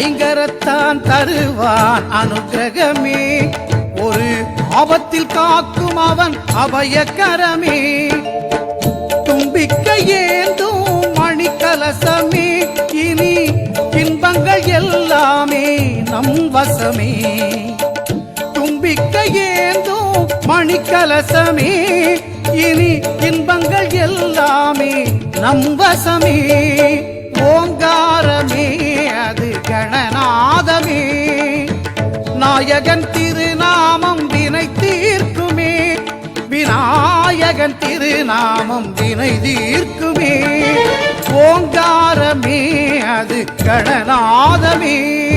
ஐங்கரத்தான் தருவான் அனுக்கிரகமே, ஒரு ஆபத்தில் காக்கும் அவன் அபயக்கரமே. தும்பிக்க ஏந்தும் மணிக்கலசமே, இனி இன்பங்கள் எல்லாமே நம் வசமே. தும்பிக்க ஏந்தும் மணிக்கலசமே, இனி இன்பங்கள் எல்லாமே நம் வசமே. ஓங்காரமே அது கணநாதமே, நாயகன் திருநாமம் வினை தீர்க்குமே. விநாயகன் திருநாமம் வினை தீர்க்குமே. ஓங்காரமே அது கணநாதமே.